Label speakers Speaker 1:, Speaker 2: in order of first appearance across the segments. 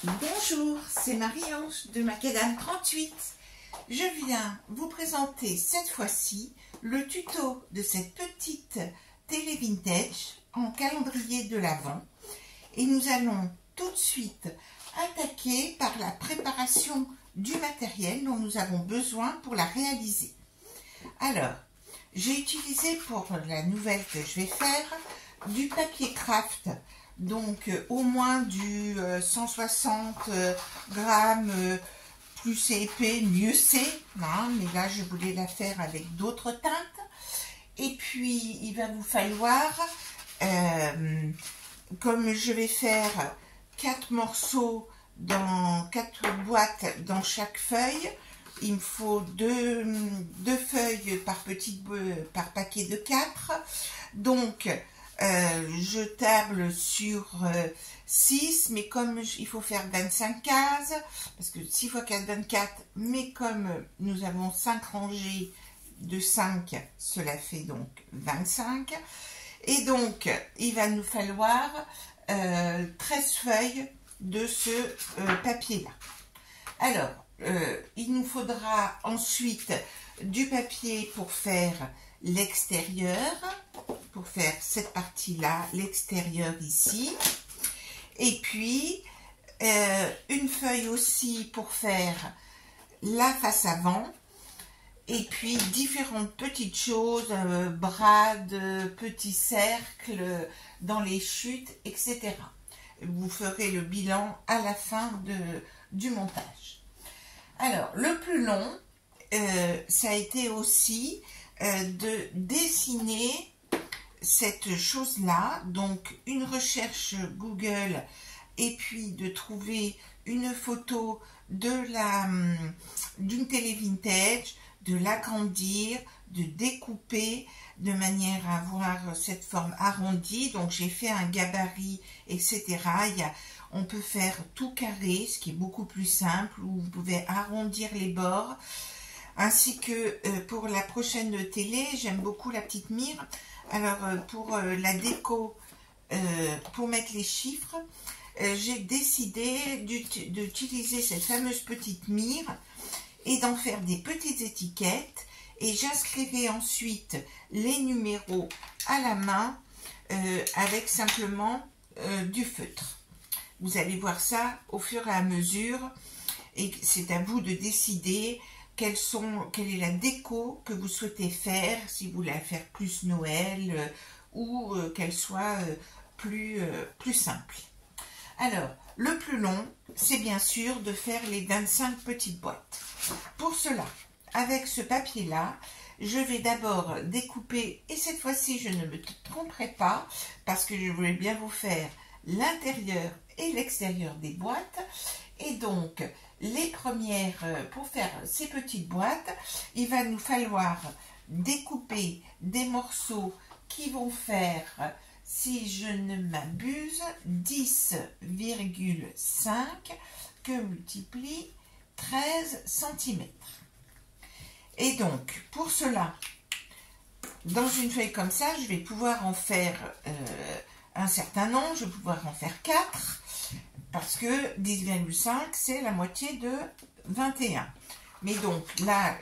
Speaker 1: Bonjour, c'est Marie-Ange de Macadam 38. Je viens vous présenter cette fois-ci le tuto de cette petite télé vintage en calendrier de l'Avent. Et nous allons tout de suite attaquer par la préparation du matériel dont nous avons besoin pour la réaliser. Alors, j'ai utilisé pour la nouvelle que je vais faire du papier craft. Donc au moins du 160 grammes, plus c'est épais, mieux c'est. Hein, mais là, je voulais la faire avec d'autres teintes. Et puis, il va vous falloir, comme je vais faire 4 morceaux dans 4 boîtes dans chaque feuille, il me faut deux feuilles par paquet de 4. Donc, je table sur 6, mais comme il faut faire 25 cases, parce que 6 x 4, 24, mais comme nous avons 5 rangées de 5, cela fait donc 25. Et donc, il va nous falloir 13 feuilles de ce papier-là. Alors, il nous faudra ensuite du papier pour faire l'extérieur, pour faire cette partie-là, l'extérieur ici. Et puis, une feuille aussi pour faire la face avant. Et puis, différentes petites choses, brades, petits cercles dans les chutes, etc. Vous ferez le bilan à la fin du montage. Alors, le plus long, ça a été aussi de dessiner cette chose-là, donc une recherche Google et puis de trouver une photo d'une télé vintage, de l'agrandir, de découper de manière à avoir cette forme arrondie. Donc j'ai fait un gabarit, etc. On peut faire tout carré, ce qui est beaucoup plus simple, où vous pouvez arrondir les bords. Ainsi que pour la prochaine télé, j'aime beaucoup la petite mire. Alors pour la déco, pour mettre les chiffres, j'ai décidé d'utiliser cette fameuse petite mire et d'en faire des petites étiquettes. Et j'inscrirai ensuite les numéros à la main avec simplement du feutre. Vous allez voir ça au fur et à mesure. Et c'est à vous de décider quelle est la déco que vous souhaitez faire, si vous voulez la faire plus Noël ou qu'elle soit plus simple. Alors, le plus long, c'est bien sûr de faire les 25 petites boîtes. Pour cela, avec ce papier-là, je vais d'abord découper, et cette fois-ci, je ne me tromperai pas, parce que je voulais bien vous faire l'intérieur et l'extérieur des boîtes. Et donc, les premières, pour faire ces petites boîtes, il va nous falloir découper des morceaux qui vont faire, si je ne m'abuse, 10,5 que multiplie 13 cm. Et donc, pour cela, dans une feuille comme ça, je vais pouvoir en faire un certain nombre, je vais pouvoir en faire 4. Parce que 10,5 c'est la moitié de 21. Mais donc là,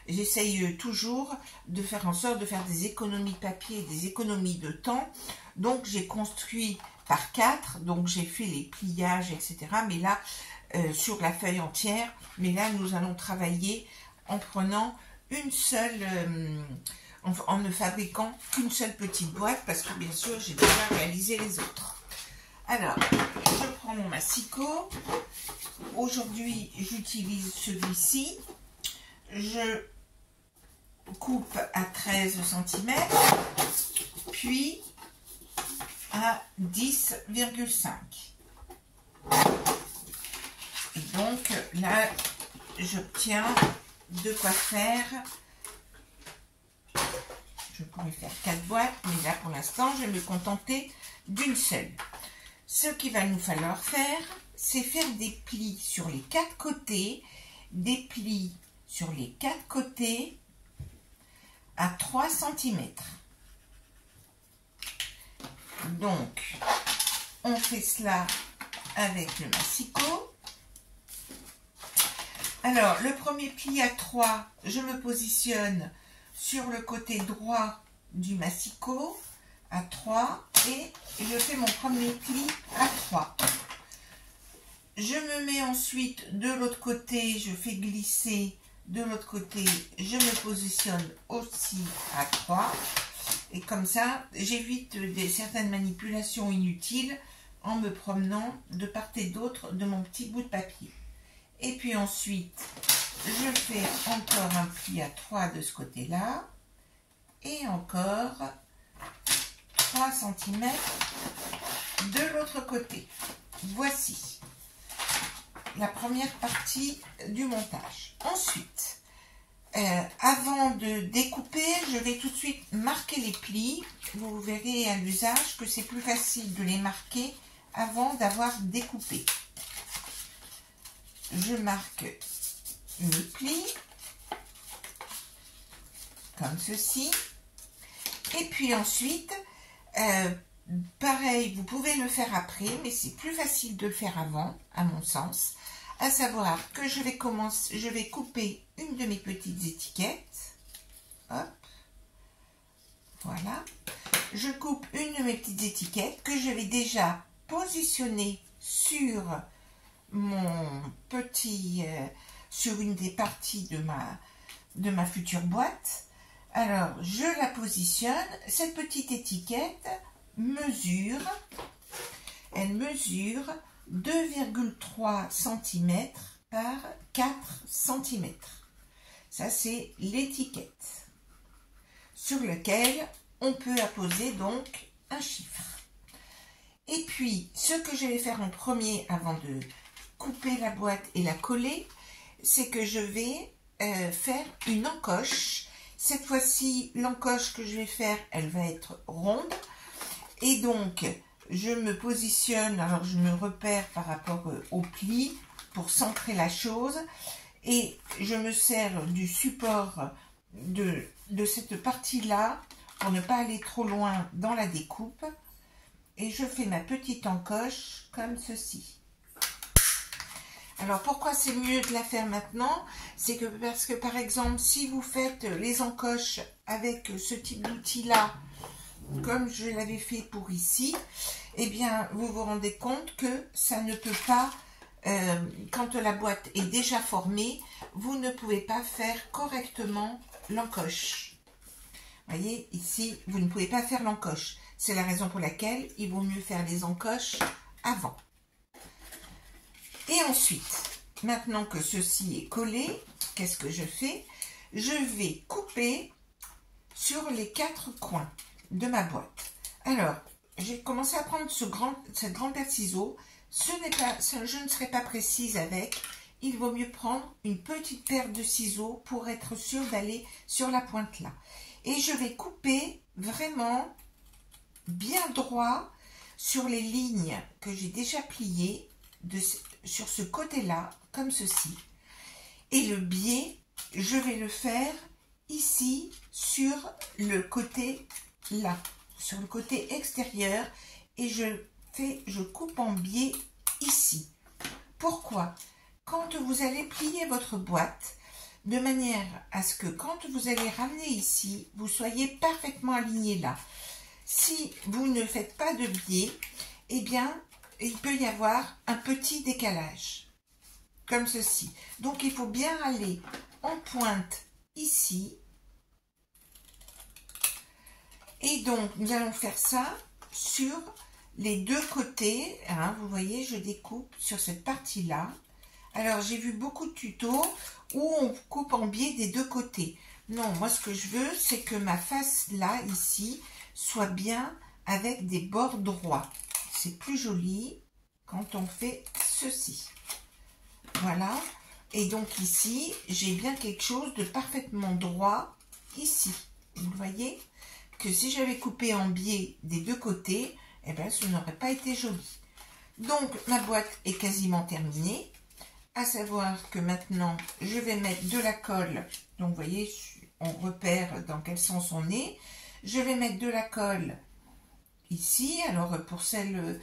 Speaker 1: j'essaye toujours de faire en sorte de faire des économies de papier, des économies de temps. Donc j'ai construit par 4, donc j'ai fait les pliages, etc. Mais là, sur la feuille entière, mais là nous allons travailler en prenant une seule, en ne fabriquant qu'une seule petite boîte, parce que bien sûr j'ai déjà réalisé les autres. Alors, je prends mon massicot. Aujourd'hui, j'utilise celui-ci. Je coupe à 13 cm, puis à 10,5. Et donc, là, j'obtiens de quoi faire. Je pourrais faire 4 boîtes, mais là, pour l'instant, je vais me contenter d'une seule. Ce qu'il va nous falloir faire, c'est faire des plis sur les 4 côtés, des plis sur les 4 côtés à 3 cm. Donc, on fait cela avec le massicot. Alors, le premier pli à 3, je me positionne sur le côté droit du massicot à 3 et je fais mon premier pli à 3. Je me mets ensuite de l'autre côté, je fais glisser de l'autre côté, je me positionne aussi à 3. Et comme ça, j'évite certaines manipulations inutiles en me promenant de part et d'autre de mon petit bout de papier. Et puis ensuite, je fais encore un pli à 3 de ce côté-là. Et encore 3 cm de l'autre côté. Voici la première partie du montage. Ensuite, avant de découper, je vais tout de suite marquer les plis. Vous verrez à l'usage que c'est plus facile de les marquer avant d'avoir découpé. Je marque mes plis, comme ceci. Et puis ensuite, pareil, vous pouvez le faire après, mais c'est plus facile de le faire avant, à mon sens. À savoir que je vais couper une de mes petites étiquettes. Hop. Voilà. Je coupe une de mes petites étiquettes que je vais déjà positionner sur mon petit, sur une des parties de ma future boîte. Alors, je la positionne. Cette petite étiquette mesure, elle mesure 2,3 cm par 4 cm. Ça, c'est l'étiquette sur laquelle on peut apposer donc un chiffre. Et puis, ce que je vais faire en premier avant de couper la boîte et la coller, c'est que je vais faire une encoche. Cette fois-ci, l'encoche que je vais faire, elle va être ronde. Et donc, je me positionne, alors je me repère par rapport au pli pour centrer la chose. Et je me sers du support de cette partie-là pour ne pas aller trop loin dans la découpe. Et je fais ma petite encoche comme ceci. Alors, pourquoi c'est mieux de la faire maintenant? C'est que parce que, par exemple, si vous faites les encoches avec ce type d'outil-là, comme je l'avais fait pour ici, eh bien, vous vous rendez compte que ça ne peut pas, quand la boîte est déjà formée, vous ne pouvez pas faire correctement l'encoche. Vous voyez, ici, vous ne pouvez pas faire l'encoche. C'est la raison pour laquelle il vaut mieux faire les encoches avant. Et ensuite, maintenant que ceci est collé, qu'est-ce que je fais? Je vais couper sur les 4 coins de ma boîte. Alors, j'ai commencé à prendre cette grande paire de ciseaux. Je ne serai pas précise avec. Il vaut mieux prendre une petite paire de ciseaux pour être sûr d'aller sur la pointe là. Et je vais couper vraiment bien droit sur les lignes que j'ai déjà pliées sur ce côté-là, comme ceci. Et le biais, je vais le faire ici sur le côté là, sur le côté extérieur, et je coupe en biais ici. Pourquoi? Quand vous allez plier votre boîte, de manière à ce que quand vous allez ramener ici, vous soyez parfaitement aligné là. Si vous ne faites pas de biais, eh bien, il peut y avoir un petit décalage, comme ceci. Donc, il faut bien aller en pointe ici. Et donc, nous allons faire ça sur les deux côtés. Hein, vous voyez, je découpe sur cette partie-là. Alors, j'ai vu beaucoup de tutos où on coupe en biais des deux côtés. Non, moi, ce que je veux, c'est que ma face, là, ici, soit bien avec des bords droits. C'est plus joli quand on fait ceci. Voilà. Et donc, ici, j'ai bien quelque chose de parfaitement droit ici. Vous voyez que si j'avais coupé en biais des deux côtés, eh bien, ce n'aurait pas été joli. Donc, ma boîte est quasiment terminée. À savoir que maintenant, je vais mettre de la colle. Donc, vous voyez, on repère dans quel sens on est. Je vais mettre de la colle ici. Alors, pour celles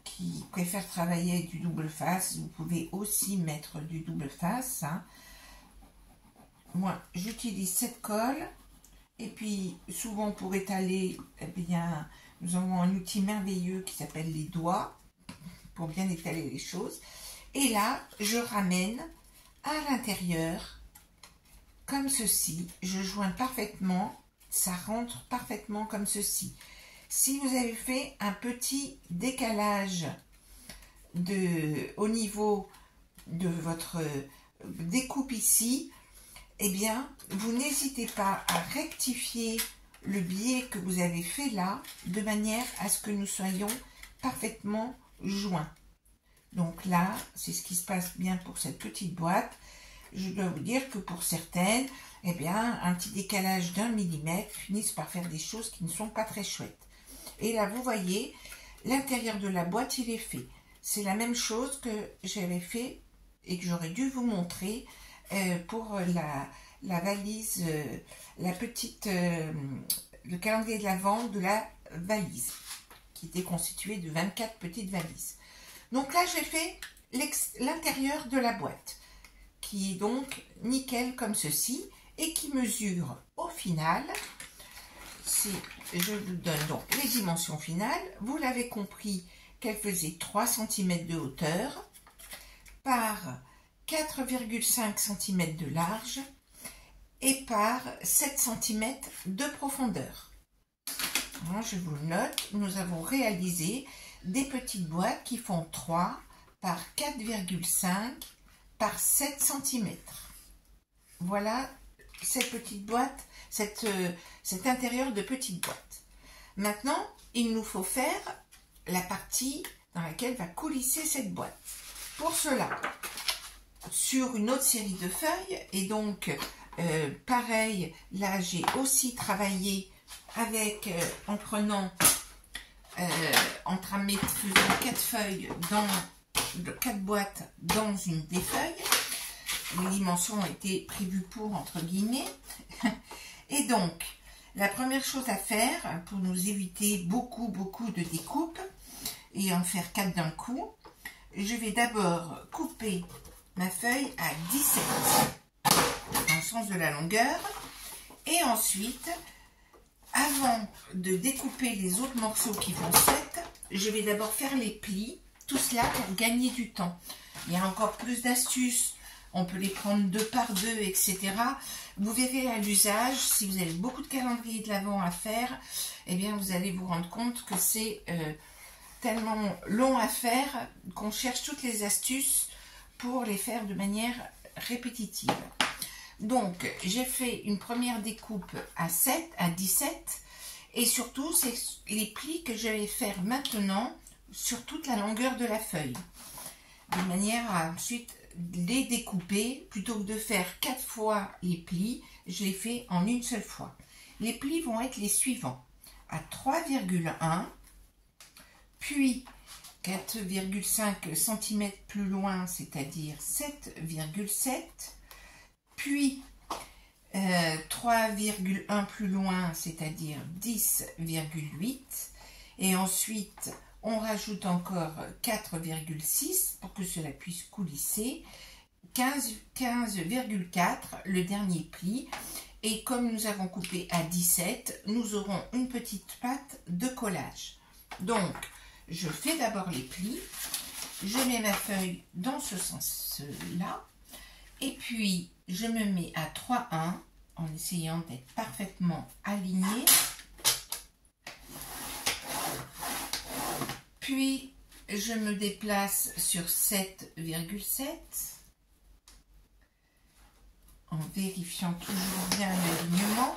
Speaker 1: qui préfèrent travailler avec du double face, vous pouvez aussi mettre du double face. Hein. Moi, j'utilise cette colle. Et puis, souvent pour étaler, eh bien, nous avons un outil merveilleux qui s'appelle les doigts, pour bien étaler les choses. Et là, je ramène à l'intérieur, comme ceci. Je joins parfaitement, ça rentre parfaitement comme ceci. Si vous avez fait un petit décalage au niveau de votre découpe ici, eh bien, vous n'hésitez pas à rectifier le biais que vous avez fait là, de manière à ce que nous soyons parfaitement joints. Donc là, c'est ce qui se passe bien pour cette petite boîte. Je dois vous dire que pour certaines, eh bien, un petit décalage d'1 millimètre finissent par faire des choses qui ne sont pas très chouettes. Et là, vous voyez, l'intérieur de la boîte, il est fait. C'est la même chose que j'avais fait et que j'aurais dû vous montrer pour la valise, le calendrier de l'Avent de la valise, qui était constitué de 24 petites valises. Donc là, j'ai fait l'intérieur de la boîte, qui est donc nickel comme ceci, et qui mesure au final, si je vous donne donc les dimensions finales, vous l'avez compris qu'elle faisait 3 cm de hauteur par 4,5 cm de large et par 7 cm de profondeur. Alors, je vous le note, nous avons réalisé des petites boîtes qui font 3 par 4,5 par 7 cm. Voilà cette petite boîte, cet intérieur de petite boîte. Maintenant, il nous faut faire la partie dans laquelle va coulisser cette boîte. Pour cela, sur une autre série de feuilles, et donc pareil, là j'ai aussi travaillé avec, en prenant, faisant 4 feuilles, 4 boîtes dans une des feuilles. Les dimensions ont été prévues pour, entre guillemets. Et donc, la première chose à faire, pour nous éviter beaucoup de découpes, et en faire 4 d'un coup, je vais d'abord couper ma feuille à 17 dans le sens de la longueur, et ensuite, avant de découper les autres morceaux qui font 7, je vais d'abord faire les plis, tout cela pour gagner du temps. Il y a encore plus d'astuces, on peut les prendre 2 par 2, etc. Vous verrez à l'usage, si vous avez beaucoup de calendriers de l'Avent à faire, eh bien vous allez vous rendre compte que c'est tellement long à faire qu'on cherche toutes les astuces pour les faire de manière répétitive. Donc, j'ai fait une première découpe à 17 et surtout, c'est les plis que je vais faire maintenant sur toute la longueur de la feuille. De manière à ensuite les découper, plutôt que de faire 4 fois les plis, je les fais en une seule fois. Les plis vont être les suivants. À 3,1, puis 4,5 cm plus loin, c'est-à-dire 7,7, puis 3,1 plus loin, c'est-à-dire 10,8, et ensuite on rajoute encore 4,6 pour que cela puisse coulisser, 15,4 le dernier pli, et comme nous avons coupé à 17, nous aurons une petite patte de collage. Donc, je fais d'abord les plis, je mets ma feuille dans ce sens-là, et puis je me mets à 3,1 en essayant d'être parfaitement alignée. Puis je me déplace sur 7,7 en vérifiant toujours bien l'alignement.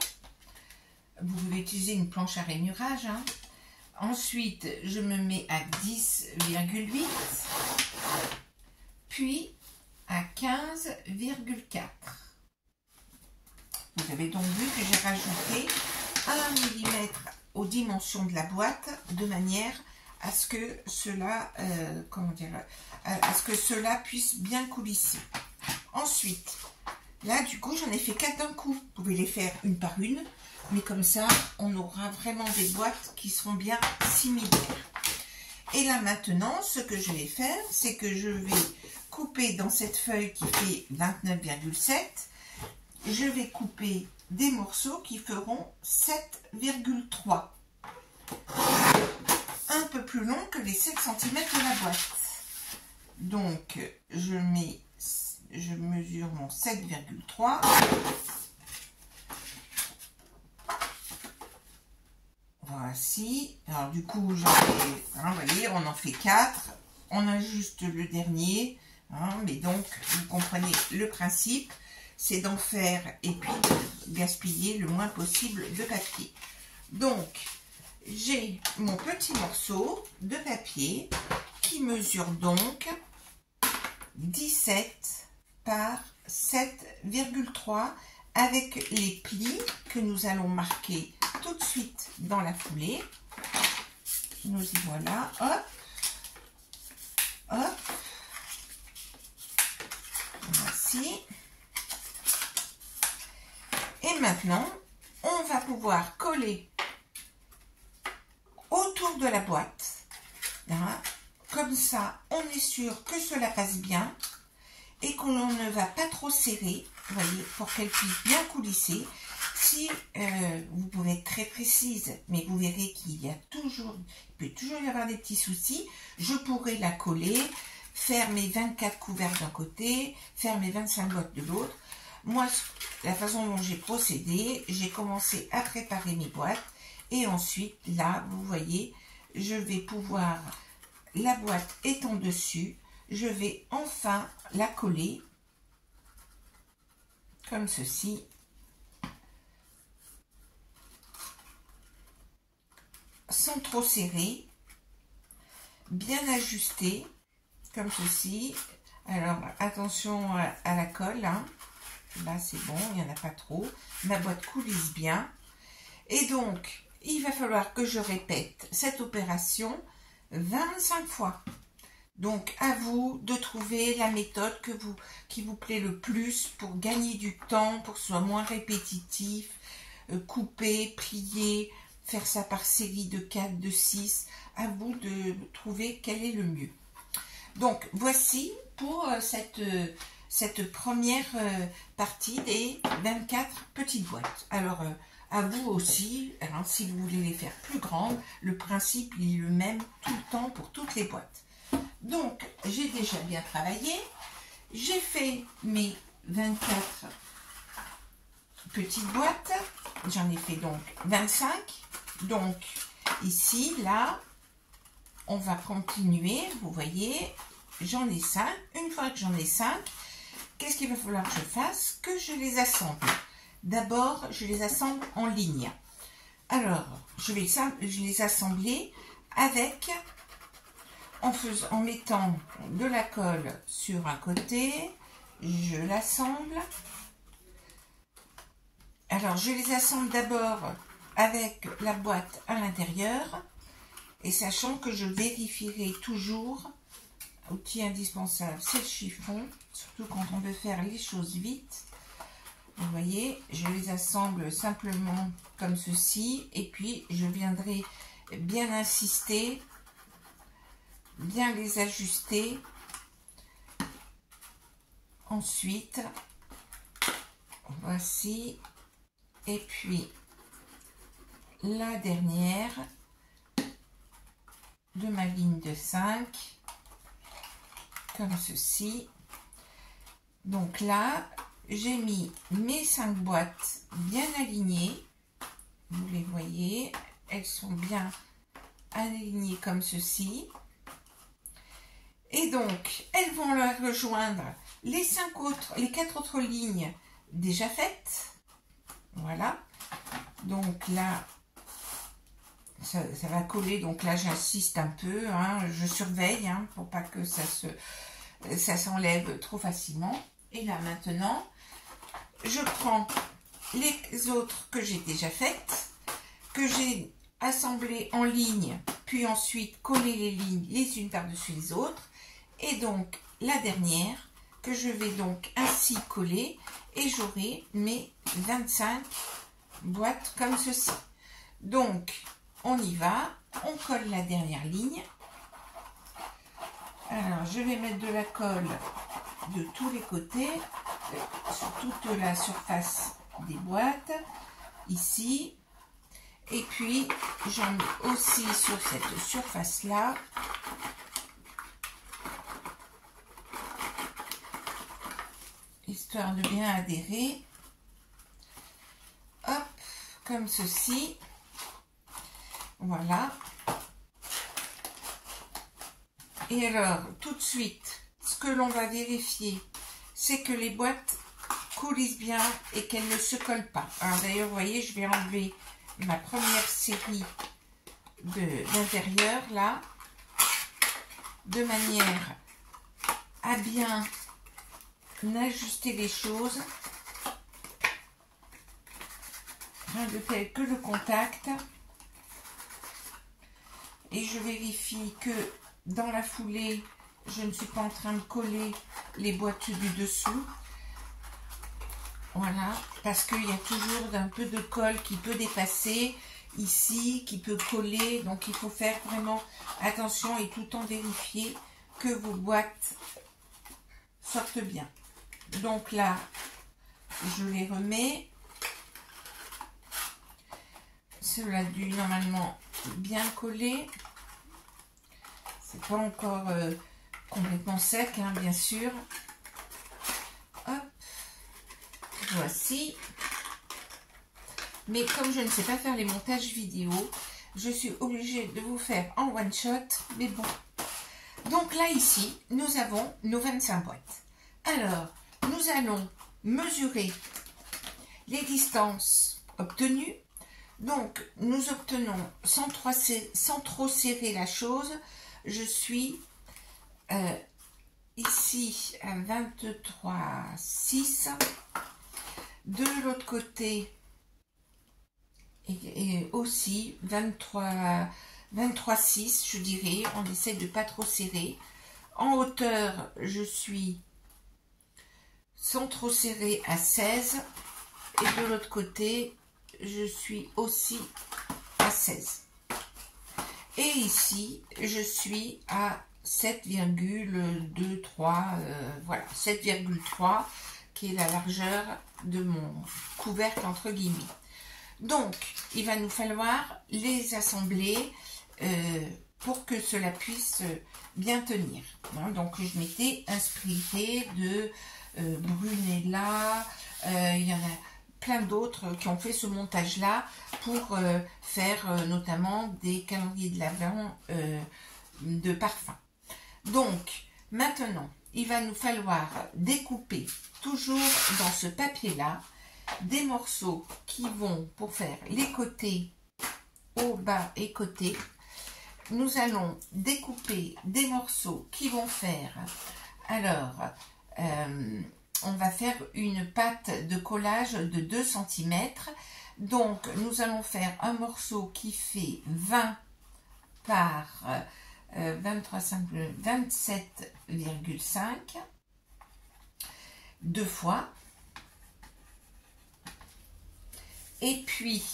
Speaker 1: Vous pouvez utiliser une planche à rainurage, hein. Ensuite, je me mets à 10,8, puis à 15,4. Vous avez donc vu que j'ai rajouté 1 mm aux dimensions de la boîte, de manière à ce que cela, à ce que cela puisse bien coulisser. Ensuite, là, du coup, j'en ai fait 4 d'un coup. Vous pouvez les faire une par une, mais comme ça, on aura vraiment des boîtes qui seront bien similaires. Et là maintenant, ce que je vais faire, c'est que je vais couper dans cette feuille qui fait 29,7, je vais couper des morceaux qui feront 7,3. Un peu plus long que les 7 cm de la boîte. Donc, je mesure mon 7,3. Voici. Alors, du coup, j'en fais, vous voyez, on en fait 4. On ajuste le dernier. Mais donc, vous comprenez le principe. C'est d'en faire et puis de gaspiller le moins possible de papier. Donc, j'ai mon petit morceau de papier qui mesure donc 17 par 7,3 avec les plis que nous allons marquer tout de suite dans la foulée. Nous y voilà, hop, hop, voici. Et maintenant, on va pouvoir coller autour de la boîte. Comme ça, on est sûr que cela passe bien et qu'on ne va pas trop serrer, vous voyez, pour qu'elle puisse bien coulisser. Si vous pouvez être très précise, mais vous verrez qu'il peut toujours y avoir des petits soucis, je pourrais la coller, faire mes 24 couverts d'un côté, faire mes 25 boîtes de l'autre. Moi, la façon dont j'ai procédé, j'ai commencé à préparer mes boîtes et ensuite, là, vous voyez, je vais pouvoir, la boîte étant dessus, je vais enfin la coller comme ceci. Sans trop serrer, bien ajusté, comme ceci. Alors, attention à la colle, Là, c'est bon, il n'y en a pas trop. Ma boîte coulisse bien. Et donc, il va falloir que je répète cette opération 25 fois. Donc, à vous de trouver la méthode qui vous plaît le plus pour gagner du temps, pour que ce soit moins répétitif, couper, plier, faire ça par série de 4, de 6. À vous de trouver quel est le mieux. Donc, voici pour cette première partie des 24 petites boîtes. Alors, à vous aussi, si vous voulez les faire plus grandes, le principe est le même tout le temps pour toutes les boîtes. Donc, j'ai déjà bien travaillé. J'ai fait mes 24 petites boîtes. J'en ai fait donc 25. Donc, ici, là, on va continuer. Vous voyez, j'en ai 5. Une fois que j'en ai 5, qu'est-ce qu'il va falloir que je fasse? Que je les assemble. D'abord, je les assemble en ligne. Alors, je vais les assembler avec, en mettant de la colle sur un côté, je l'assemble. Alors, je les assemble d'abord avec la boîte à l'intérieur, et sachant que je vérifierai toujours, outil indispensable, c'est le chiffon, surtout quand on veut faire les choses vite. Vous voyez, je les assemble simplement comme ceci, et puis je viendrai bien insister, bien les ajuster. Ensuite, voici, et puis la dernière de ma ligne de 5, comme ceci. Donc là, j'ai mis mes 5 boîtes bien alignées. Vous les voyez, elles sont bien alignées comme ceci. Et donc, elles vont leur rejoindre les 4 autres lignes déjà faites. Voilà. Donc là, ça va coller. Donc là, j'insiste un peu. Je surveille pour pas que ça s'enlève trop facilement. Et là, maintenant, je prends les autres que j'ai déjà faites, que j'ai assemblées en ligne, puis ensuite coller les lignes les unes par-dessus les autres. Et donc, la dernière, que je vais donc ainsi coller, et j'aurai mes 25 boîtes comme ceci. Donc, on y va, on colle la dernière ligne. Alors, je vais mettre de la colle de tous les côtés, sur toute la surface des boîtes, ici. Et puis, j'en mets aussi sur cette surface-là. Histoire de bien adhérer. Hop, comme ceci. Voilà. Et alors, tout de suite, ce que l'on va vérifier, c'est que les boîtes coulissent bien et qu'elles ne se collent pas. Alors d'ailleurs, vous voyez, je vais enlever ma première série d'intérieur, là, de manière à bien ajuster les choses. Rien de tel que le contact. Et je vérifie que dans la foulée, je ne suis pas en train de coller les boîtes du dessous. Voilà, parce qu'il y a toujours un peu de colle qui peut dépasser ici, qui peut coller. Donc il faut faire vraiment attention et tout le temps vérifier que vos boîtes sortent bien. Donc là, je les remets. Cela a dû normalement bien coller. C'est pas encore complètement sec, hein, bien sûr. Hop, voici. Mais comme je ne sais pas faire les montages vidéo, je suis obligée de vous faire en one shot. Mais bon. Donc là, ici, nous avons nos 25 boîtes. Alors, nous allons mesurer les distances obtenues. Donc, nous obtenons, sans trop serrer la chose, je suis ici à 23,6. De l'autre côté, et aussi 23,6, je dirais. On essaie de pas trop serrer. En hauteur, je suis sans trop serrer à 16. Et de l'autre côté, je suis aussi à 16. Et ici, je suis à 7,23, voilà, 7,3 qui est la largeur de mon couvercle entre guillemets. Donc, il va nous falloir les assembler pour que cela puisse bien tenir. Donc, je m'étais inspirée de Brunella, il y en a plein d'autres qui ont fait ce montage-là pour faire notamment des calendriers de l'Avent de parfum. Donc, maintenant, il va nous falloir découper toujours dans ce papier-là des morceaux qui vont pour faire les côtés, haut, bas et côté. Nous allons découper des morceaux qui vont faire, alors, on va faire une pâte de collage de 2 cm. Donc, nous allons faire un morceau qui fait 20 par 27,5 deux fois. Et puis,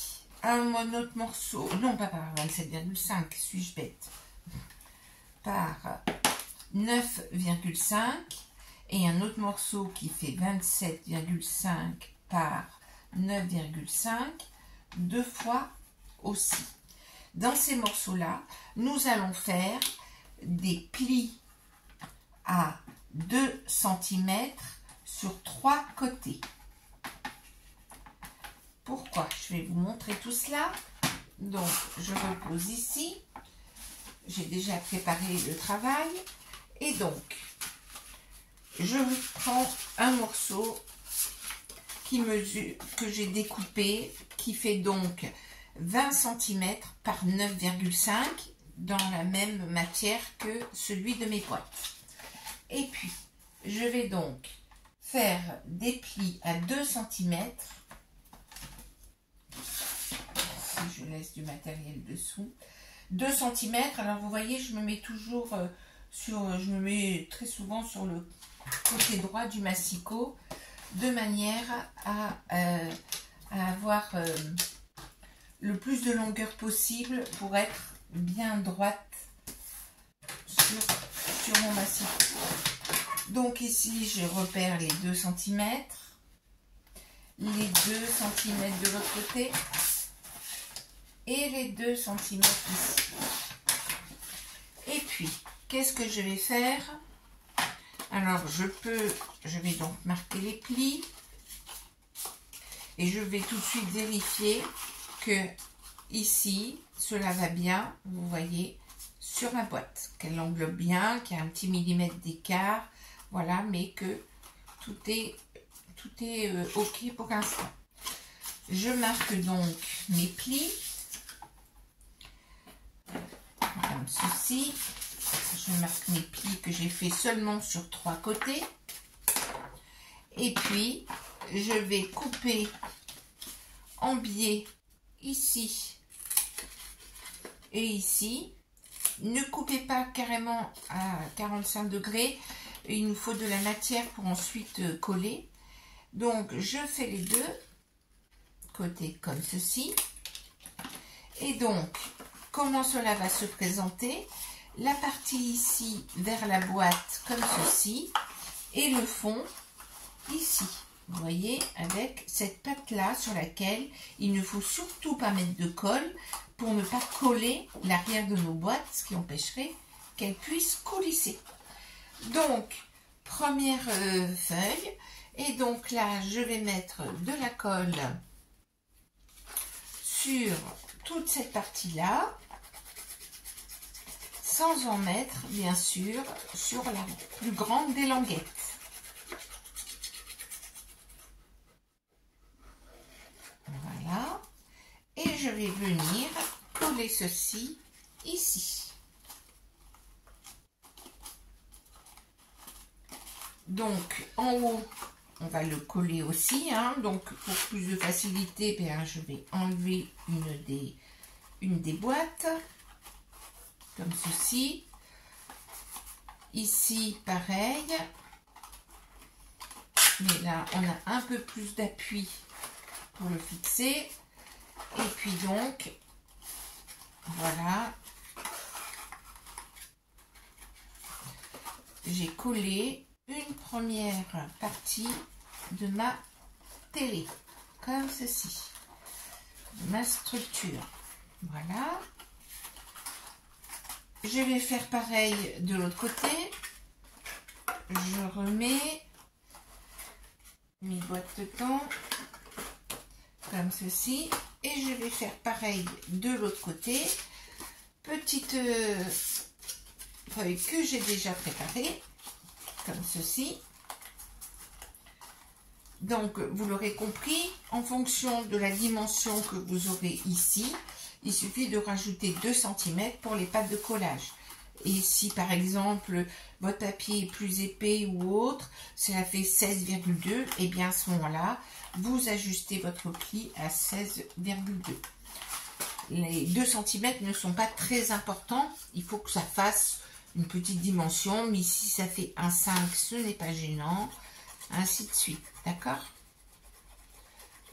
Speaker 1: un autre morceau, non pas par 27,5, suis-je bête, par 9,5. Et un autre morceau qui fait 27,5 par 9,5, deux fois aussi. Dans ces morceaux-là, nous allons faire des plis à 2 cm sur 3 côtés. Pourquoi? Je vais vous montrer tout cela. Donc, je repose ici. J'ai déjà préparé le travail. Et donc, je prends un morceau qui mesure, que j'ai découpé, qui fait donc 20 cm par 9,5 dans la même matière que celui de mes boîtes. Et puis, je vais donc faire des plis à 2 cm. Si je laisse du matériel dessous. 2 cm, alors vous voyez, je me mets toujours je me mets très souvent sur le côté droit du massicot, de manière à avoir le plus de longueur possible pour être bien droite sur sur mon massif. Donc ici, je repère les 2 cm, les 2 cm de l'autre côté et les 2 cm ici. Et puis, qu'est-ce que je vais faire? Alors, je vais donc marquer les plis et je vais tout de suite vérifier que ici, cela va bien, vous voyez, sur ma boîte, qu'elle englobe bien, qu'il y a un petit millimètre d'écart, voilà, mais que tout est ok pour l'instant. Je marque donc mes plis, comme ceci. Je marque mes plis que j'ai fait seulement sur 3 côtés. Et puis, je vais couper en biais ici et ici. Ne coupez pas carrément à 45 degrés. Il nous faut de la matière pour ensuite coller. Donc, je fais les 2 côtés comme ceci. Et donc, comment cela va se présenter? La partie ici vers la boîte comme ceci. Et le fond ici. Vous voyez, avec cette patte-là sur laquelle il ne faut surtout pas mettre de colle pour ne pas coller l'arrière de nos boîtes, ce qui empêcherait qu'elles puissent coulisser. Donc, première feuille. Et donc là, je vais mettre de la colle sur toute cette partie-là, sans en mettre, bien sûr, sur la plus grande des languettes. Voilà. Et je vais venir coller ceci ici. Donc, en haut, on va le coller aussi. Hein. Donc, pour plus de facilité, bien, je vais enlever une des boîtes. Comme ceci. Ici, pareil. Mais là, on a un peu plus d'appui pour le fixer. Et puis donc, voilà. J'ai collé une première partie de ma télé. Comme ceci. Ma structure. Voilà. Je vais faire pareil de l'autre côté. Je remets mes boîtes de temps comme ceci. Et je vais faire pareil de l'autre côté. Petite feuille que j'ai déjà préparée. Comme ceci. Donc, vous l'aurez compris, en fonction de la dimension que vous aurez ici, il suffit de rajouter 2 cm pour les pattes de collage. Et si par exemple votre papier est plus épais ou autre, cela fait 16,2, et bien à ce moment-là, vous ajustez votre pli à 16,2. Les 2 cm ne sont pas très importants, il faut que ça fasse une petite dimension, mais si ça fait un 5, ce n'est pas gênant, ainsi de suite, d'accord?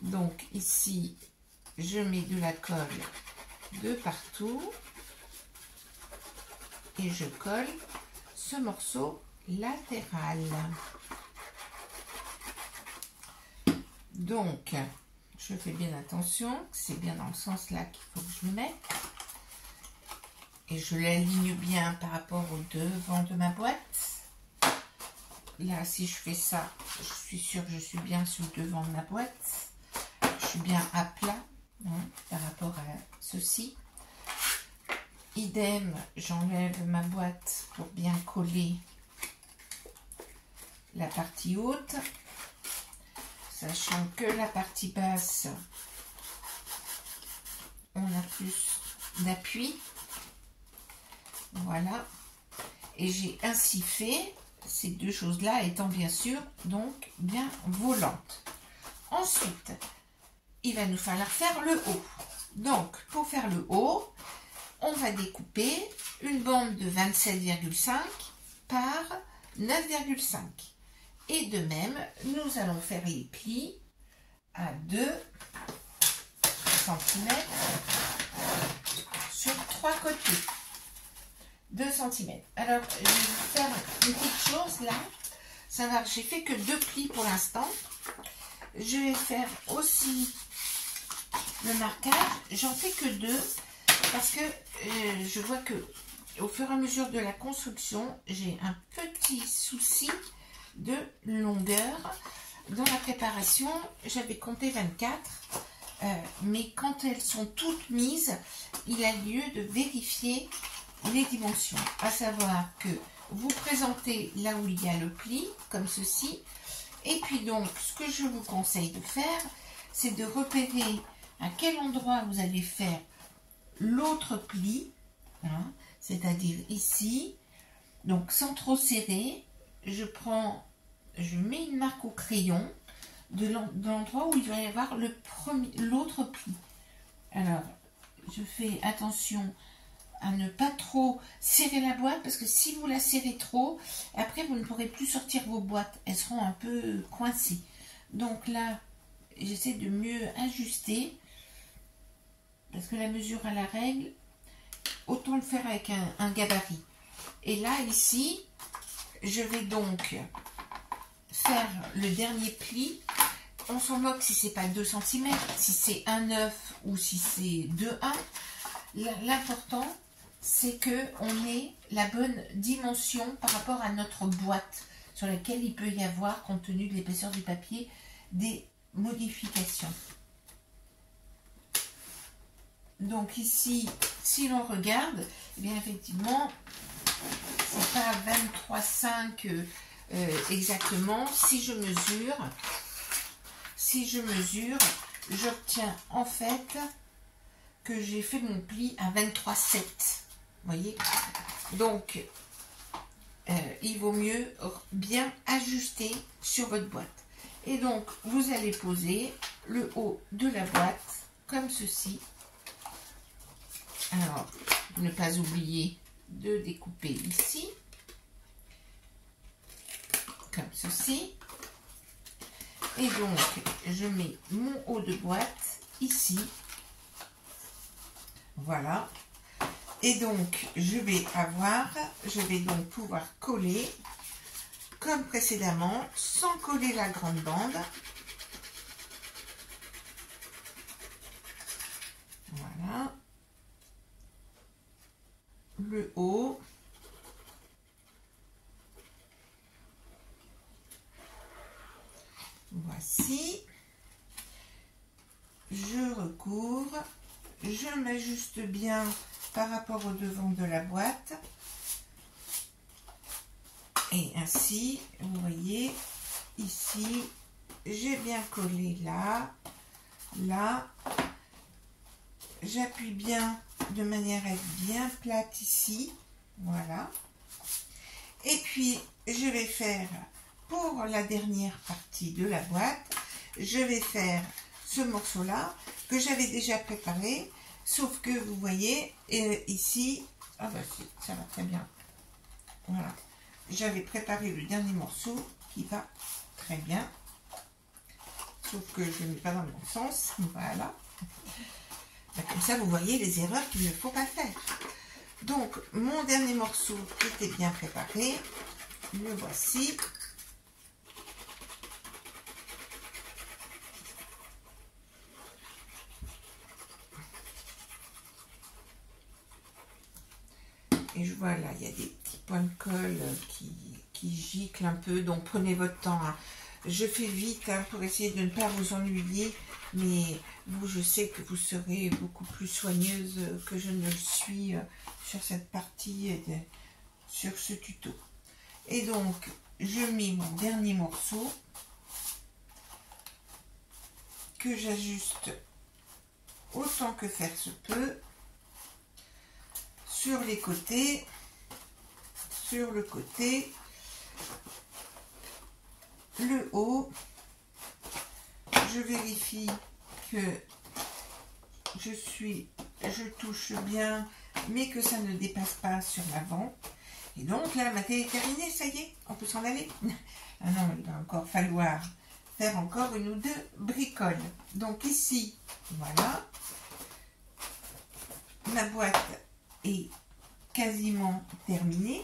Speaker 1: Donc ici, je mets de la colle de partout et je colle ce morceau latéral. Donc, je fais bien attention, c'est bien dans le sens là qu'il faut que je le mette. Et je l'aligne bien par rapport au devant de ma boîte. Là, si je fais ça, je suis sûre que je suis bien sur le devant de ma boîte. Je suis bien à plat hein, par rapport à ceci. Idem, j'enlève ma boîte pour bien coller la partie haute. Sachant que la partie basse, on a plus d'appui. Voilà. Et j'ai ainsi fait, ces deux choses-là étant bien sûr donc bien volantes. Ensuite, il va nous falloir faire le haut. Donc, pour faire le haut, on va découper une bande de 27,5 par 9,5. Et de même, nous allons faire les plis à 2 cm sur 3 côtés. 2 cm. Alors, je vais faire une petite chose là. Ça va, j'ai fait que 2 plis pour l'instant. Je vais faire aussi le marquage. J'en fais que 2 parce que je vois que au fur et à mesure de la construction, j'ai un petit souci de longueur. Dans la préparation, j'avais compté 24. Mais quand elles sont toutes mises, il a lieu de vérifier les dimensions. À savoir que vous présentez là où il y a le pli, comme ceci. Et puis donc, ce que je vous conseille de faire, c'est de repérer à quel endroit vous allez faire l'autre pli, hein, c'est-à-dire ici. Donc, sans trop serrer, je mets une marque au crayon de l'endroit où il va y avoir l'autre pli. Alors, je fais attention à ne pas trop serrer la boîte, parce que si vous la serrez trop, après vous ne pourrez plus sortir vos boîtes, elles seront un peu coincées. Donc là, j'essaie de mieux ajuster, parce que la mesure à la règle, autant le faire avec un gabarit. Et là, ici, je vais donc faire le dernier pli. On s'en moque si c'est pas 2 cm, si c'est 1,9 ou si c'est 2,1. L'important, c'est qu'on ait la bonne dimension par rapport à notre boîte sur laquelle il peut y avoir, compte tenu de l'épaisseur du papier, des modifications. Donc ici, si l'on regarde, eh bien effectivement, c'est pas 23,5 exactement. Si je mesure, j'obtiens en fait que j'ai fait mon pli à 23,7. Vous voyez? Donc, il vaut mieux bien ajuster sur votre boîte. Et donc, vous allez poser le haut de la boîte comme ceci. Alors, ne pas oublier de découper ici, comme ceci. Et donc, je mets mon haut de boîte ici. Voilà. Et donc, je vais donc pouvoir coller, comme précédemment, sans coller la grande bande. Voilà. Le haut. Voici. Je recouvre. Je m'ajuste bien par rapport au devant de la boîte. Et ainsi, vous voyez, ici, j'ai bien collé là, là. J'appuie bien de manière à être bien plate ici. Voilà. Et puis, je vais faire, pour la dernière partie de la boîte, je vais faire ce morceau-là que j'avais déjà préparé. Sauf que vous voyez, ici, ah bah ça va très bien. Voilà. J'avais préparé le dernier morceau qui va très bien. Sauf que je ne mets pas dans le bon sens. Voilà. Comme ça, vous voyez les erreurs qu'il ne faut pas faire. Donc, mon dernier morceau qui était bien préparé, le voici. Et je vois là, il y a des petits points de colle qui giclent un peu, donc prenez votre temps. Hein. Je fais vite hein, pour essayer de ne pas vous ennuyer, mais vous, je sais que vous serez beaucoup plus soigneuse que je ne le suis sur cette partie, sur ce tuto. Et donc, je mets mon dernier morceau que j'ajuste autant que faire se peut sur les côtés, sur le côté, le haut. Je vérifie que je touche bien, mais que ça ne dépasse pas sur l'avant. Et donc là, ma télé est terminée, ça y est, on peut s'en aller. Ah non, il va encore falloir faire encore une ou deux bricoles. Donc ici, voilà, ma boîte est quasiment terminé.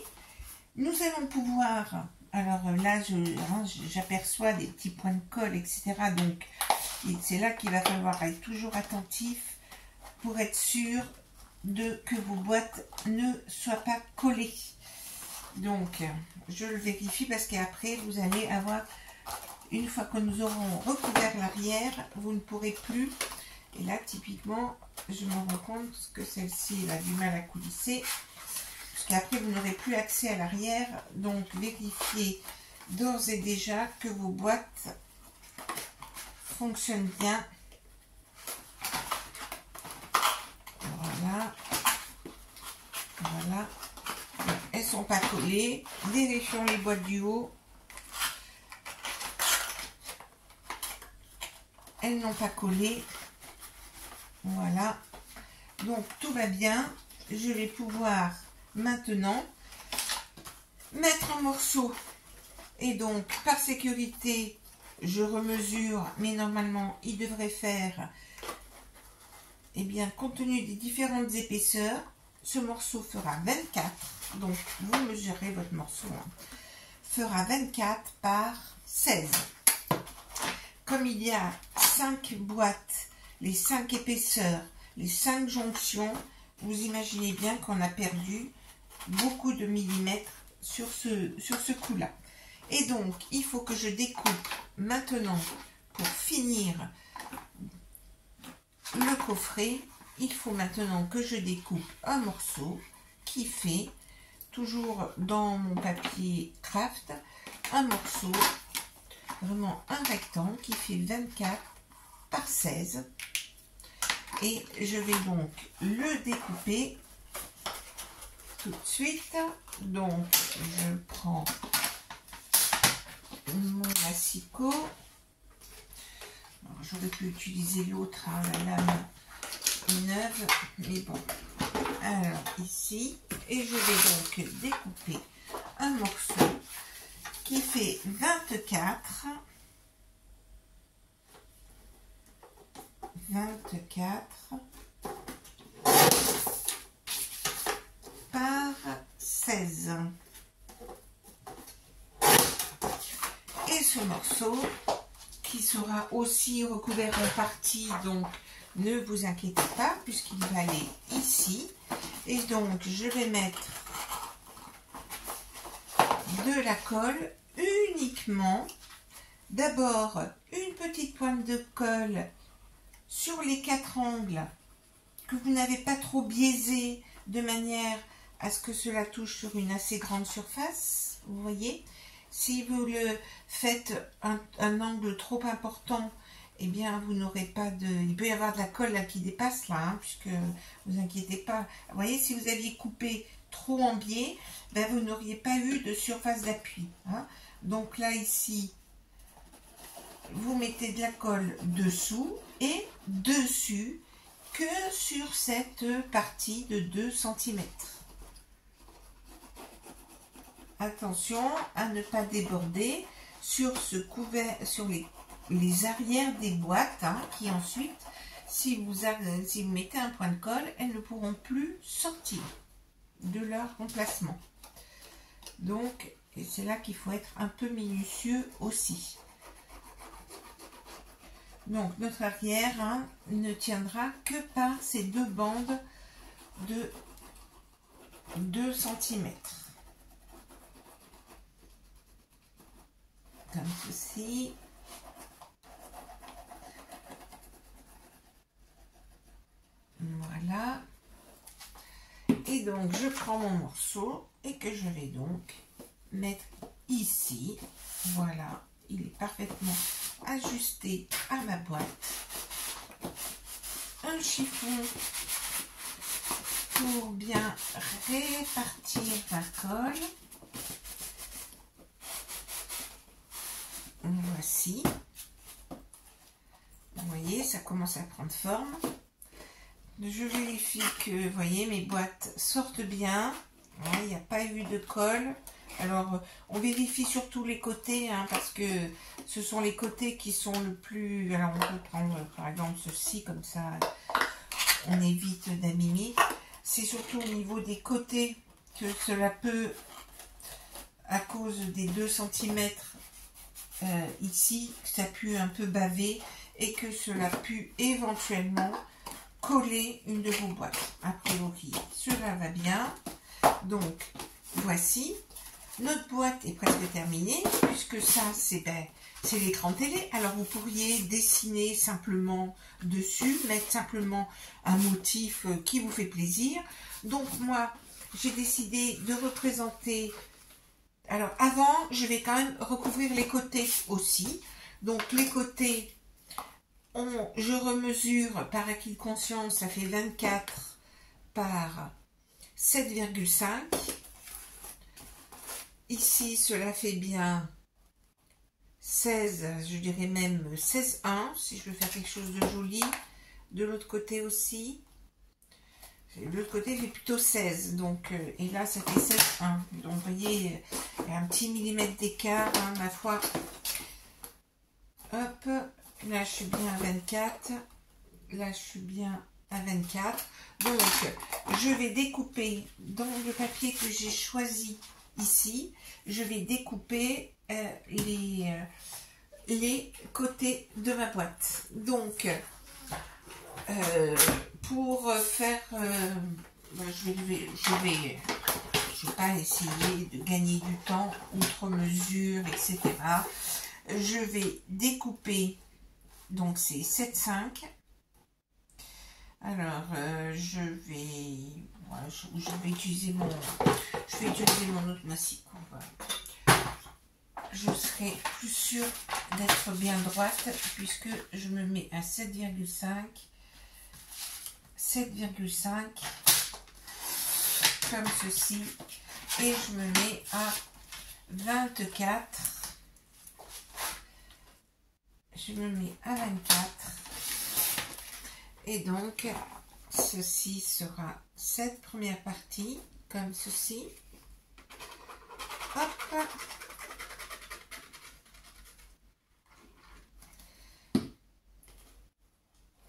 Speaker 1: Nous allons pouvoir, alors là j'aperçois des petits points de colle, etc. Donc c'est là qu'il va falloir être toujours attentif pour être sûr que vos boîtes ne soient pas collées. Donc je le vérifie parce qu'après vous allez avoir, une fois que nous aurons recouvert l'arrière, vous ne pourrez plus. Et là typiquement je me rends compte que celle-ci a du mal à coulisser. Qu'après vous n'aurez plus accès à l'arrière, donc vérifiez d'ores et déjà que vos boîtes fonctionnent bien. Voilà, voilà, elles sont pas collées. Vérifions les boîtes du haut, elles n'ont pas collé. Voilà, donc tout va bien. Je vais pouvoir maintenant mettre un morceau, et donc par sécurité je remesure, mais normalement il devrait faire, eh bien compte tenu des différentes épaisseurs, ce morceau fera 24, donc vous mesurez votre morceau, fera 24 par 16. Comme il y a 5 boîtes, les 5 épaisseurs, les 5 jonctions, vous imaginez bien qu'on a perdu beaucoup de millimètres sur ce coup-là. Et donc, il faut que je découpe maintenant, pour finir le coffret, il faut maintenant que je découpe un morceau qui fait, toujours dans mon papier craft, un morceau, vraiment un rectangle qui fait 24 par 16. Et je vais donc le découper tout de suite. Donc je prends mon massicot. J'aurais pu utiliser l'autre, hein, la lame neuve, mais bon. Alors ici, et je vais donc découper un morceau qui fait 24 par 16. Et ce morceau qui sera aussi recouvert en partie, donc ne vous inquiétez pas puisqu'il va aller ici. Et donc je vais mettre de la colle uniquement, d'abord une petite pointe de colle sur les 4 angles que vous n'avez pas trop biaisé, de manière à ce que cela touche sur une assez grande surface. Vous voyez, si vous le faites un angle trop important, eh bien vous n'aurez pas de... Il peut y avoir de la colle là qui dépasse là, hein, puisque vous inquiétez pas. Vous voyez, si vous aviez coupé trop en biais, ben, vous n'auriez pas eu de surface d'appui, hein. Donc là ici, vous mettez de la colle dessous et dessus que sur cette partie de 2 cm. Attention à ne pas déborder sur ce couvert, sur les arrières des boîtes, hein, qui ensuite, si vous mettez un point de colle, elles ne pourront plus sortir de leur emplacement. Donc, c'est là qu'il faut être un peu minutieux aussi. Donc notre arrière, hein, ne tiendra que par ces 2 bandes de 2 cm. Comme ceci. Voilà. Et donc je prends mon morceau et que je vais donc mettre ici. Voilà, il est parfaitement ajusté à ma boîte. Un chiffon pour bien répartir ma colle. Voici. Vous voyez, ça commence à prendre forme. Je vérifie que, vous voyez, mes boîtes sortent bien. Il n'y a pas eu de colle. Alors, on vérifie surtout les côtés, hein, parce que ce sont les côtés qui sont le plus... Alors, on peut prendre, par exemple, ceci, comme ça, on évite d'abîmer. C'est surtout au niveau des côtés que cela peut, à cause des 2 cm ici, que ça pue un peu baver et que cela pue éventuellement coller une de vos boîtes. A priori, cela va bien. Donc, voici. Notre boîte est presque terminée, puisque ça, c'est l'écran télé. Alors, vous pourriez dessiner simplement dessus, mettre simplement un motif qui vous fait plaisir. Donc, moi, j'ai décidé de représenter... Alors, avant, je vais quand même recouvrir les côtés aussi. Donc, les côtés, je remesure par acquis de conscience, ça fait 24 par 7,5. Ici, cela fait bien 16, je dirais même 16,1, si je veux faire quelque chose de joli. De l'autre côté aussi. De l'autre côté, fait plutôt 16. Donc, et là, ça fait 16,1. Donc, vous voyez, il y a un petit millimètre d'écart, hein, ma foi. Hop, là, je suis bien à 24. Là, je suis bien à 24. Donc, je vais découper dans le papier que j'ai choisi ici. Je vais découper les côtés de ma boîte. Donc, pour faire... je vais pas essayer de gagner du temps outre mesure, etc. Je vais découper, donc c'est 7,5. Alors, je vais utiliser mon autre massif. Je serai plus sûre d'être bien droite puisque je me mets à 7,5 comme ceci et je me mets à 24. Je me mets à 24 et donc ceci sera cette première partie comme ceci. Hop.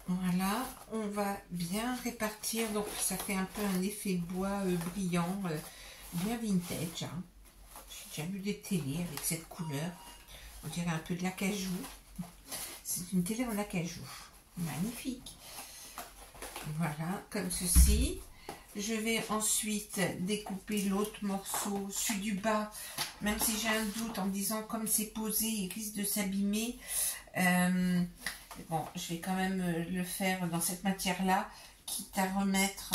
Speaker 1: Voilà, on va bien répartir, donc ça fait un peu un effet bois brillant, bien vintage. Hein. J'ai déjà vu des télés avec cette couleur, on dirait un peu de l'acajou. C'est une télé en acajou, magnifique. Voilà, comme ceci. Je vais ensuite découper l'autre morceau, celui du bas, même si j'ai un doute en me disant comme c'est posé, il risque de s'abîmer. Bon, je vais quand même le faire dans cette matière-là, quitte à remettre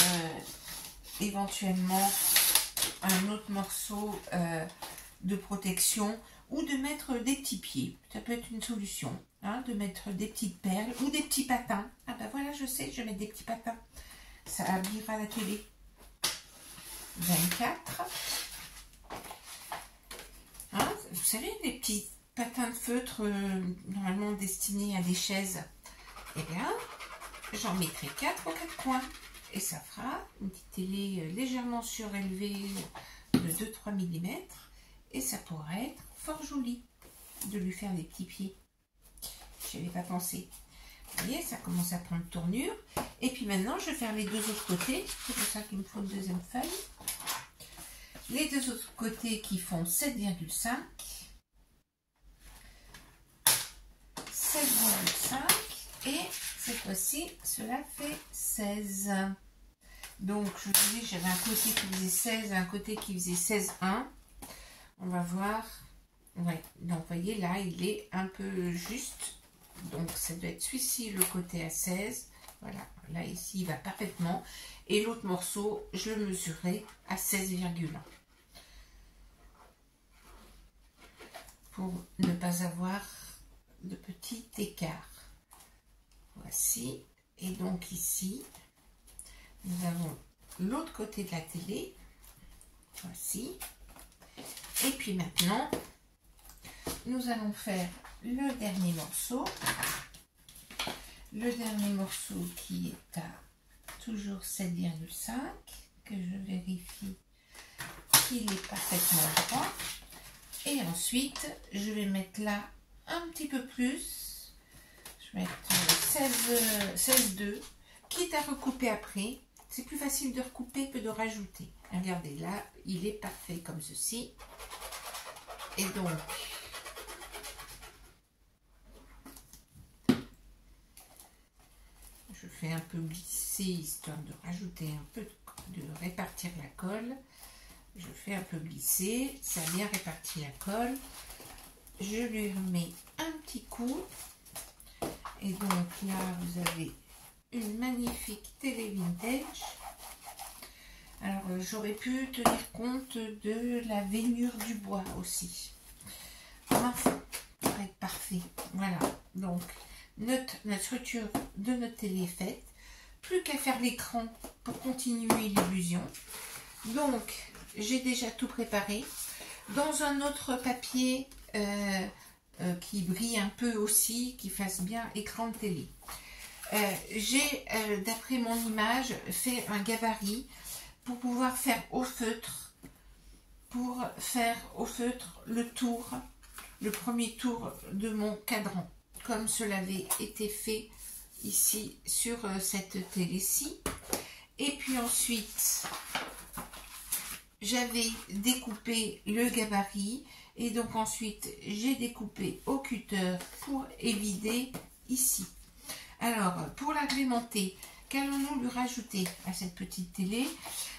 Speaker 1: éventuellement un autre morceau de protection ou de mettre des petits pieds. Ça peut être une solution, hein, de mettre des petites perles ou des petits patins. Ah ben voilà, je sais, je vais mettre des petits patins. Ça habillera la télé. 24. Hein, vous savez, des petits patins de feutre normalement destinés à des chaises. Eh bien, j'en mettrai 4 aux 4 coins. Et ça fera une petite télé légèrement surélevée de 2-3 mm. Et ça pourrait être fort joli de lui faire des petits pieds. Je n'y avais pas pensé. Vous voyez, ça commence à prendre tournure. Et puis maintenant, je vais faire les deux autres côtés. C'est pour ça qu'il me faut une deuxième feuille. Les deux autres côtés qui font 7,5. 7,5. Et cette fois-ci, cela fait 16. Donc, je vous dis, j'avais un côté qui faisait 16 et un côté qui faisait 16,1. On va voir. Ouais, donc vous voyez, là, il est un peu juste. Donc, ça doit être celui-ci, le côté à 16. Voilà, là, ici, il va parfaitement. Et l'autre morceau, je le mesurerai à 16,1. Pour ne pas avoir de petit écart. Voici. Et donc, ici, nous avons l'autre côté de la télé. Voici. Et puis maintenant, nous allons faire le dernier morceau. Le dernier morceau qui est à toujours 7,5, que je vérifie qu'il est parfaitement droit. Et ensuite, je vais mettre là un petit peu plus. Je vais mettre 16,2, quitte à recouper après. C'est plus facile de recouper que de rajouter. Regardez là, il est parfait comme ceci. Et donc, je fais un peu glisser histoire de rajouter un peu, de répartir la colle. Je fais un peu glisser, ça a bien réparti la colle. Je lui remets un petit coup. Et donc là, vous avez une magnifique télé vintage. Alors, j'aurais pu tenir compte de la veinure du bois aussi. Enfin, ça va être parfait. Voilà. Donc, notre structure de notre télé est faite. Plus qu'à faire l'écran pour continuer l'illusion. Donc, j'ai déjà tout préparé. Dans un autre papier qui brille un peu aussi, qui fasse bien écran de télé. J'ai, d'après mon image, fait un gabarit pour pouvoir faire au feutre, le tour, le premier tour de mon cadran, comme cela avait été fait ici sur cette télé-ci. Et puis ensuite, j'avais découpé le gabarit et donc ensuite j'ai découpé au cutter pour évider ici. Alors, pour l'agrémenter, qu'allons-nous lui rajouter à cette petite télé?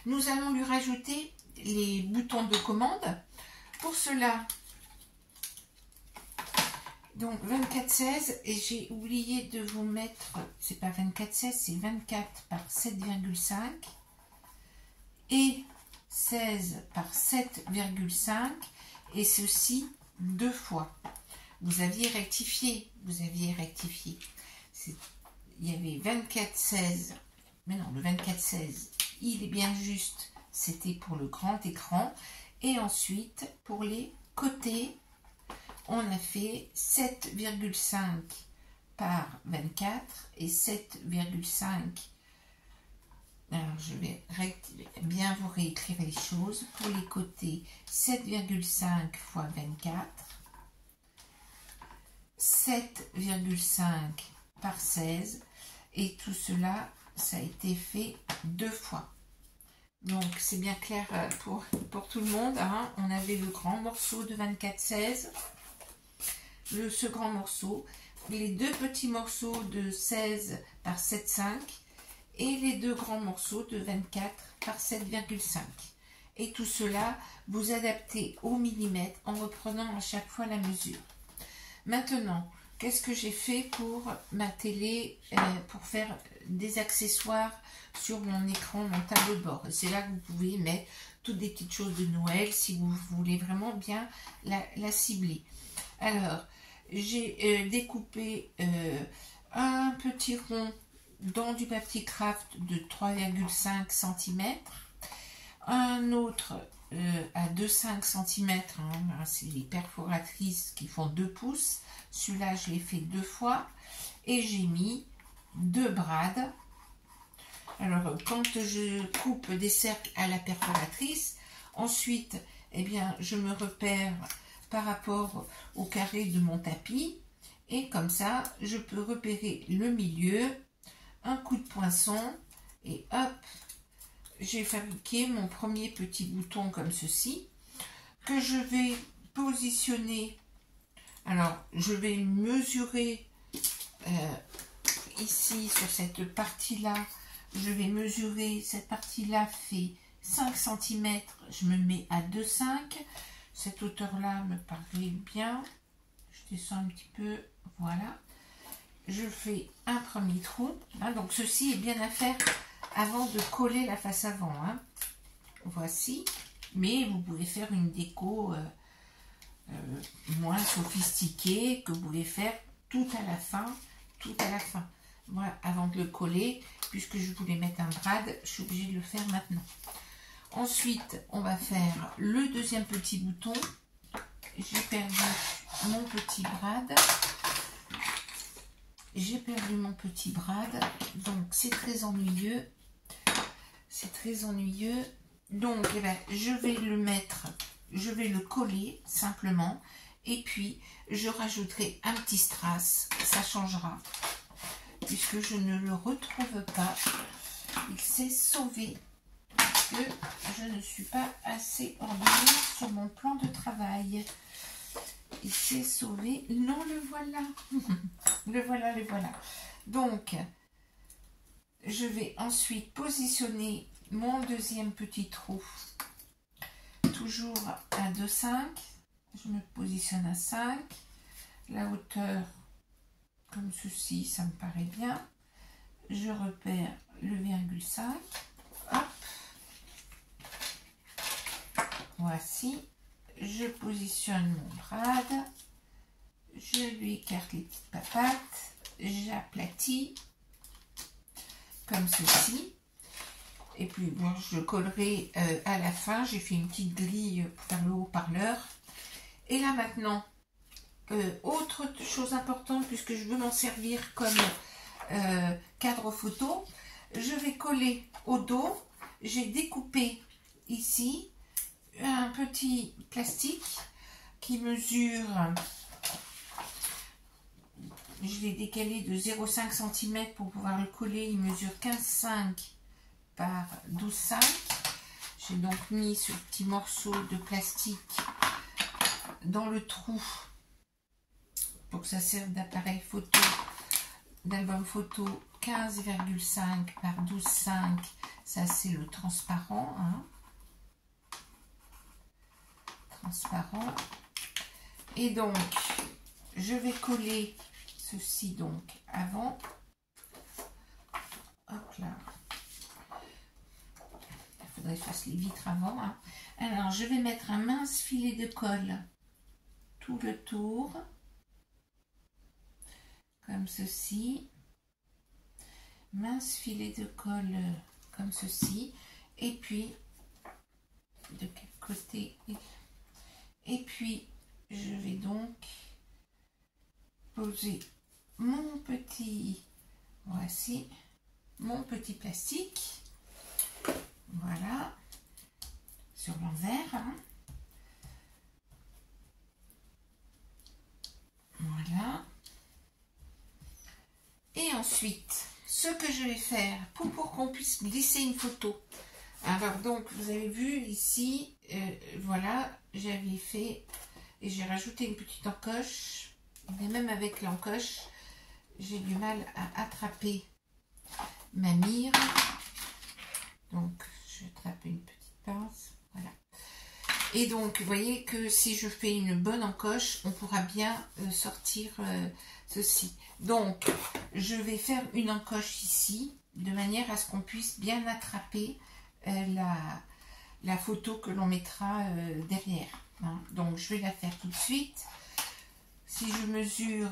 Speaker 1: Nous allons lui rajouter les boutons de commande. Pour cela, donc 24-16, et j'ai oublié de vous mettre, c'est pas 24-16, c'est 24 par 7,5 et 16 par 7,5 et ceci 2 fois. Vous aviez rectifié. Il y avait 24-16, mais non, le 24-16, il est bien juste, c'était pour le grand écran. Et ensuite, pour les côtés, on a fait 7,5 par 24 et 7,5. Alors, je vais bien vous réécrire les choses. Pour les côtés, 7,5 fois 24, 7,5 par 16. Et tout cela, ça a été fait 2 fois. Donc, c'est bien clair pour tout le monde. Hein. On avait le grand morceau de 24-16, ce grand morceau, les 2 petits morceaux de 16 par 7,5 et les 2 grands morceaux de 24 par 7,5. Et tout cela, vous adaptez au millimètre en reprenant à chaque fois la mesure. Maintenant, qu'est-ce que j'ai fait pour ma télé, pour faire des accessoires sur mon écran, mon tableau de bord? C'est là que vous pouvez mettre toutes des petites choses de Noël si vous voulez vraiment bien la cibler. Alors, j'ai découpé un petit rond dans du papier craft de 3,5 cm, un autre à 2,5 cm, hein, c'est les perforatrices qui font 2 pouces, celui-là je l'ai fait 2 fois, et j'ai mis 2 brades. Alors quand je coupe des cercles à la perforatrice, ensuite eh bien, je me repère par rapport au carré de mon tapis, et comme ça je peux repérer le milieu, un coup de poinçon, et hop, j'ai fabriqué mon premier petit bouton comme ceci, que je vais positionner. Alors, je vais mesurer ici sur cette partie-là. Je vais mesurer, cette partie-là fait 5 cm. Je me mets à 2,5. Cette hauteur-là me paraît bien. Je descends un petit peu. Voilà. Je fais un premier trou. Hein, donc, ceci est bien à faire avant de coller la face avant. Hein. Voici. Mais vous pouvez faire une déco moins sophistiquée que vous pouvez faire tout à la fin. Voilà, avant de le coller, puisque je voulais mettre un brad, je suis obligée de le faire maintenant. Ensuite, on va faire le deuxième petit bouton. J'ai perdu mon petit brad. Donc c'est très ennuyeux. Donc eh ben, je vais le coller simplement, et puis je rajouterai un petit strass, ça changera, puisque je ne le retrouve pas, il s'est sauvé. que je ne suis pas assez ordonnée sur mon plan de travail. Il s'est sauvé. Non, le voilà. Le voilà, le voilà. Donc, je vais ensuite positionner mon deuxième petit trou. Toujours à 2,5. Je me positionne à 5. La hauteur, comme ceci, ça me paraît bien. Je repère le virgule 5. Hop. Voici. Je positionne mon brad. Je lui écarte les petites papates. J'aplatis. Comme ceci. Et puis, bon, je collerai à la fin. J'ai fait une petite grille pour faire le haut-parleur. Et là, maintenant, autre chose importante, puisque je veux m'en servir comme cadre photo, je vais coller au dos. J'ai découpé ici un petit plastique qui mesure, je l'ai décalé de 0,5 cm pour pouvoir le coller. Il mesure 15,5 par 12,5. J'ai donc mis ce petit morceau de plastique dans le trou pour que ça serve d'appareil photo, d'album photo. 15,5 par 12,5, ça c'est le transparent, hein. Transparent. Et donc je vais coller ceci donc avant. Hop là. Il faudrait que je fasse les vitres avant, hein. Alors je vais mettre un mince filet de colle tout le tour, comme ceci. Mince filet de colle comme ceci. Et puis de quel côté? Et puis je vais donc poser mon petit, voici mon petit plastique, voilà, sur l'envers, hein. Voilà. Et ensuite, ce que je vais faire pour qu'on puisse glisser une photo. Alors donc, vous avez vu ici, voilà, j'avais fait et j'ai rajouté une petite encoche. Et même avec l'encoche, j'ai du mal à attraper ma mire. Donc, je vais attraper une petite pince. Voilà. Et donc, vous voyez que si je fais une bonne encoche, on pourra bien sortir ceci. Donc, je vais faire une encoche ici, de manière à ce qu'on puisse bien attraper la photo que l'on mettra derrière, hein. Donc, je vais la faire tout de suite. Si je mesure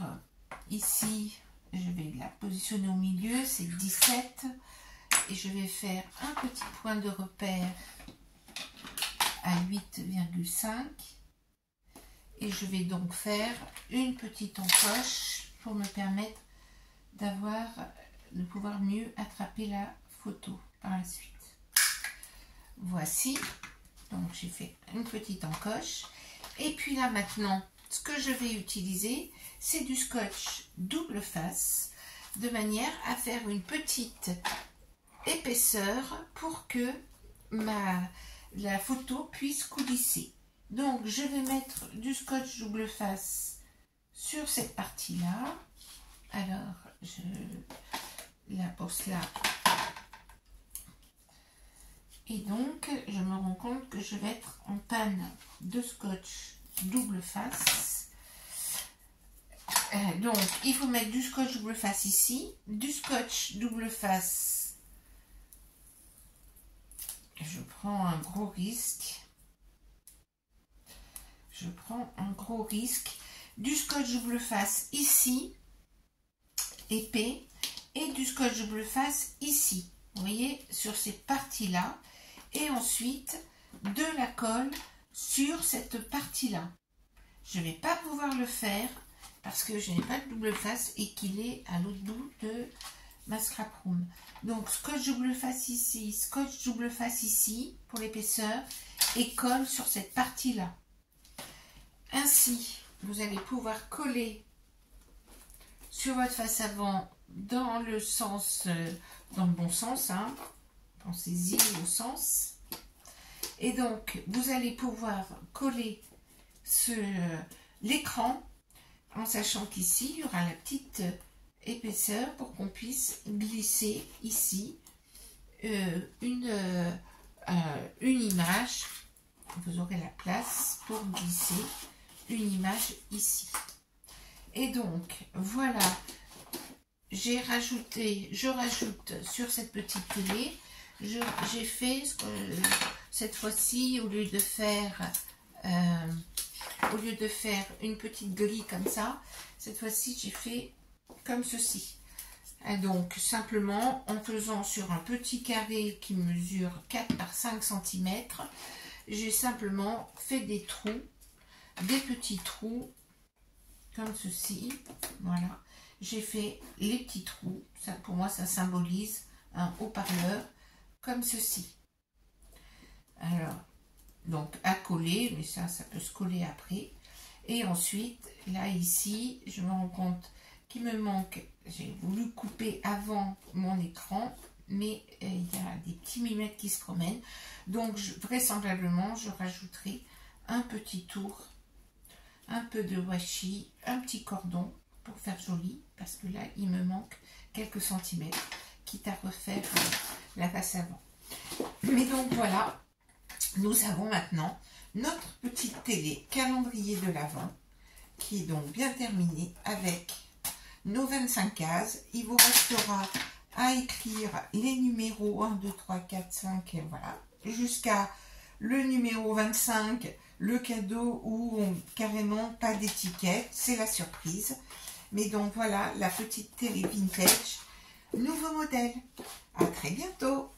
Speaker 1: ici, je vais la positionner au milieu, c'est 17. Et je vais faire un petit point de repère à 8,5. Et je vais donc faire une petite encoche pour me permettre de pouvoir mieux attraper la photo par la suite. Voici, donc j'ai fait une petite encoche. Et puis là maintenant, ce que je vais utiliser, c'est du scotch double face, de manière à faire une petite épaisseur pour que la photo puisse coulisser. Donc je vais mettre du scotch double face sur cette partie là. Alors je la pose là et donc je me rends compte que je vais être en panne de scotch double face. Donc il faut mettre du scotch double face ici, du scotch double face. Je prends un gros risque. Je prends un gros risque. Du scotch double face ici, épais, et du scotch double face ici. Vous voyez, sur cette partie-là. Et ensuite, de la colle sur cette partie-là. Je ne vais pas pouvoir le faire parce que je n'ai pas de double face et qu'il est à l'autre bout de ma scrap room. Donc, scotch double face ici, scotch double face ici pour l'épaisseur et colle sur cette partie-là. Ainsi, vous allez pouvoir coller sur votre face avant dans le sens, dans le bon sens, hein. Pensez-y au sens. Et donc, vous allez pouvoir coller l'écran en sachant qu'ici, il y aura la petite épaisseur pour qu'on puisse glisser ici une image. Vous aurez la place pour glisser une image ici. Et donc, voilà, je rajoute sur cette petite télé, j'ai fait cette fois-ci, au lieu de faire une petite grille comme ça, cette fois-ci j'ai fait comme ceci. Et donc simplement en faisant sur un petit carré qui mesure 4 par 5 cm, j'ai simplement fait des trous, des petits trous comme ceci. Voilà, j'ai fait les petits trous, ça pour moi ça symbolise un haut-parleur comme ceci. Alors donc à coller, mais ça peut se coller après. Et ensuite là ici je me rends compte qu'il me manque, j'ai voulu couper avant mon écran, mais il y a des petits millimètres qui se promènent, donc vraisemblablement je rajouterai un petit tour, un peu de washi, un petit cordon pour faire joli, parce que là il me manque quelques centimètres, quitte à refaire la face avant. Mais donc voilà, nous avons maintenant notre petite télé calendrier de l'Avent qui est donc bien terminée avec nos 25 cases. Il vous restera à écrire les numéros 1, 2, 3, 4, 5 et voilà, jusqu'à le numéro 25, le cadeau où carrément pas d'étiquette, c'est la surprise. Mais donc voilà la petite télé vintage, nouveau modèle. À très bientôt.